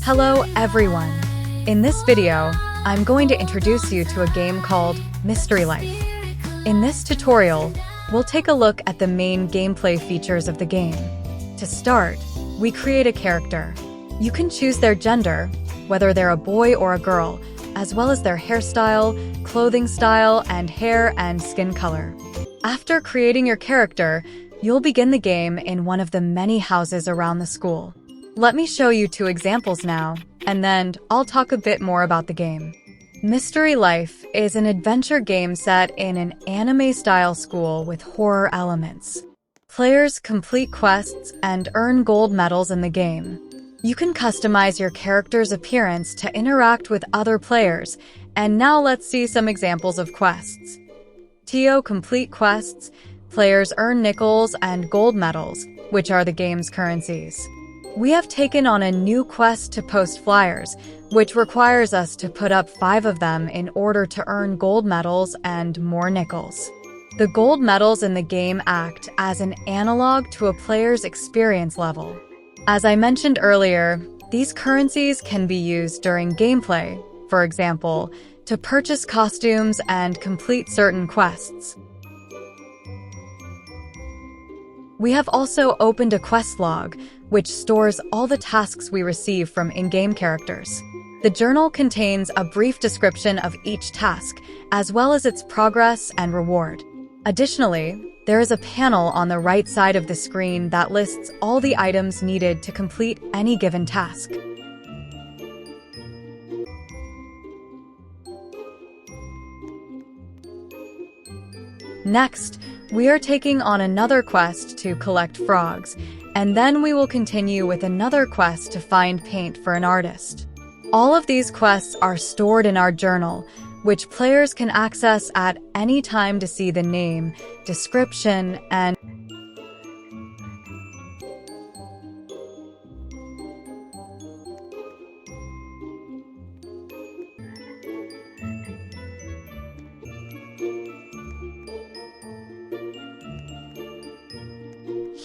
Hello everyone! In this video, I'm going to introduce you to a game called Mystery Life. In this tutorial, we'll take a look at the main gameplay features of the game. To start, we create a character. You can choose their gender, whether they're a boy or a girl, as well as their hairstyle, clothing style, and hair and skin color. After creating your character, you'll begin the game in one of the many houses around the school. Let me show you 2 examples now, and then I'll talk a bit more about the game. Mystery Life is an adventure game set in an anime-style school with horror elements. Players complete quests and earn gold medals in the game. You can customize your character's appearance to interact with other players, and now let's see some examples of quests. TO complete quests. Players earn nickels and gold medals, which are the game's currencies. We have taken on a new quest to post flyers, which requires us to put up 5 of them in order to earn gold medals and more nickels. The gold medals in the game act as an analog to a player's experience level. As I mentioned earlier, these currencies can be used during gameplay, for example, to purchase costumes and complete certain quests. We have also opened a quest log, which stores all the tasks we receive from in-game characters. The journal contains a brief description of each task, as well as its progress and reward. Additionally, there is a panel on the right side of the screen that lists all the items needed to complete any given task. Next, we are taking on another quest to collect frogs, and then we will continue with another quest to find paint for an artist. All of these quests are stored in our journal, which players can access at any time to see the name, description, and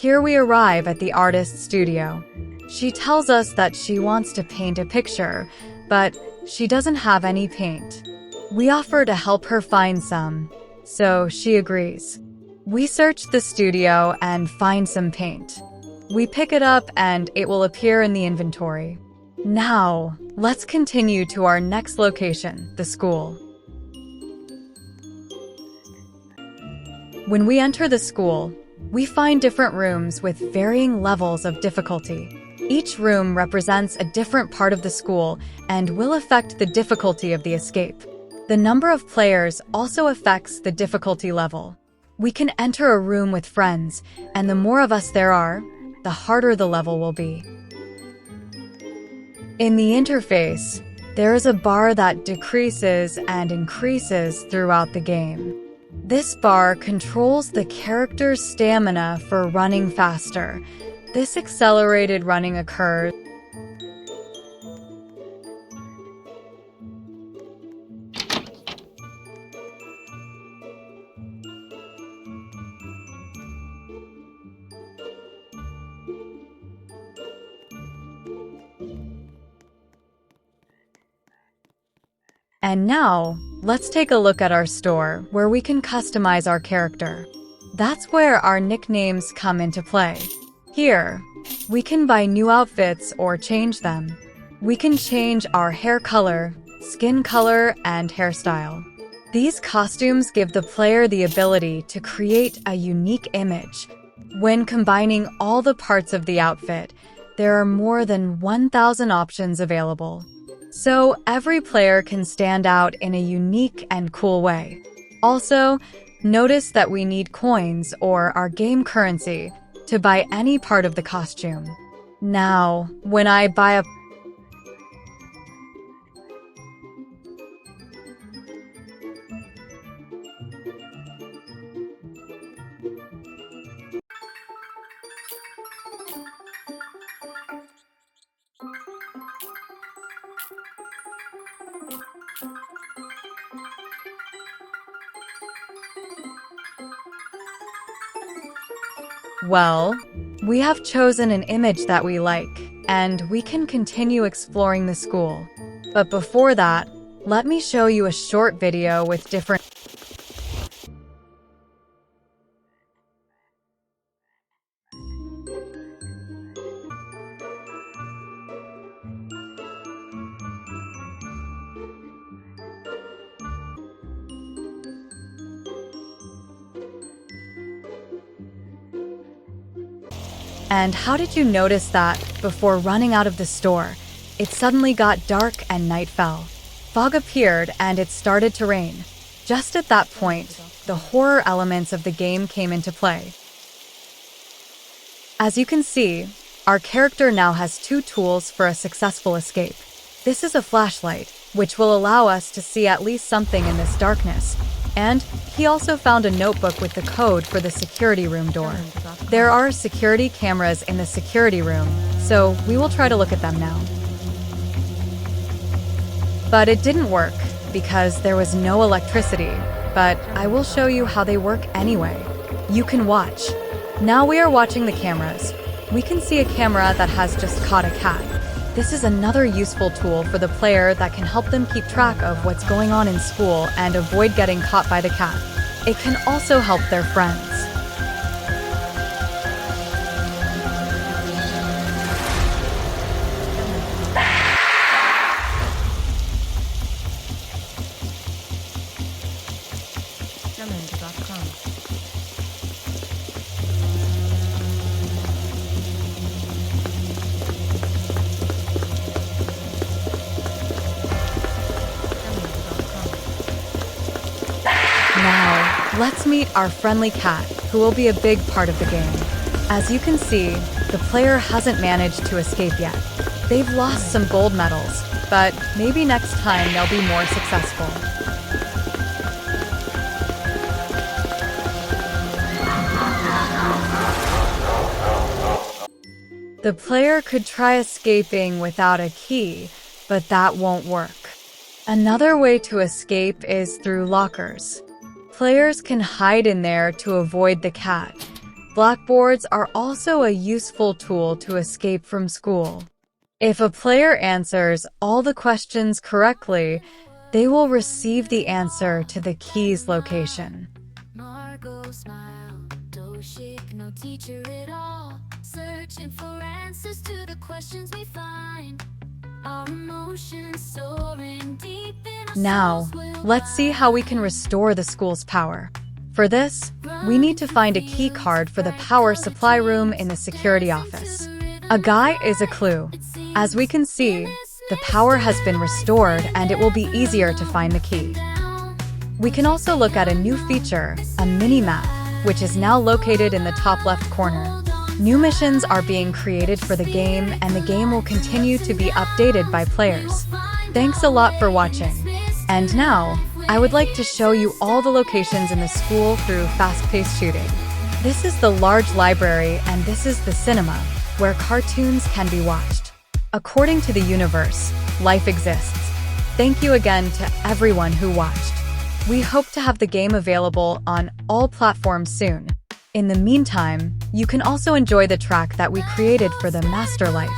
here we arrive at the artist's studio. She tells us that she wants to paint a picture, but she doesn't have any paint. We offer to help her find some, so she agrees. We search the studio and find some paint. We pick it up and it will appear in the inventory. Now, let's continue to our next location, the school. When we enter the school, we find different rooms with varying levels of difficulty. Each room represents a different part of the school and will affect the difficulty of the escape. The number of players also affects the difficulty level. We can enter a room with friends, and the more of us there are, the harder the level will be. In the interface, there is a bar that decreases and increases throughout the game. This bar controls the character's stamina for running faster. This accelerated running occurs And now, let's take a look at our store, where we can customize our character. That's where our nicknames come into play. Here, we can buy new outfits or change them. We can change our hair color, skin color, and hairstyle. These costumes give the player the ability to create a unique image. When combining all the parts of the outfit, there are more than 1,000 options available. So every player can stand out in a unique and cool way. Also, notice that we need coins or our game currency to buy any part of the costume. Now, when I buy a Well, we have chosen an image that we like. and we can continue exploring the school. But before that, let me show you a short video with different. And how did you notice that, before running out of the store, it suddenly got dark and night fell? Fog appeared and it started to rain. Just at that point, the horror elements of the game came into play. As you can see, our character now has two tools for a successful escape. This is a flashlight, which will allow us to see at least something in this darkness. And he also found a notebook with the code for the security room door. There are security cameras in the security room, so we will try to look at them now. But it didn't work because there was no electricity, but I will show you how they work anyway. You can watch. Now we are watching the cameras. We can see a camera that has just caught a cat. This is another useful tool for the player that can help them keep track of what's going on in school and avoid getting caught by the cat. It can also help their friends. Now, let's meet our friendly cat, who will be a big part of the game. As you can see, the player hasn't managed to escape yet. They've lost some gold medals, but maybe next time they'll be more successful. The player could try escaping without a key, but that won't work. Another way to escape is through lockers. Players can hide in there to avoid the cat. Blackboards are also a useful tool to escape from school. If a player answers all the questions correctly, they will receive the answer to the key's location. Margot smile, don't shake, no teacher at all. Searching for answers to the questions we find. Our emotions soaring deep in our Now, souls will let's see how we can restore the school's power. For this, we need to find a key card for the power supply room in the security office. A guy is a clue. As we can see, the power has been restored and it will be easier to find the key. We can also look at a new feature, a mini-map, which is now located in the top left corner. New missions are being created for the game, and the game will continue to be updated by players. Thanks a lot for watching. And now, I would like to show you all the locations in the school through fast-paced shooting. This is the large library, and this is the cinema, where cartoons can be watched. According to the universe, life exists. Thank you again to everyone who watched. We hope to have the game available on all platforms soon. In the meantime, you can also enjoy the track that we created for the Master Life.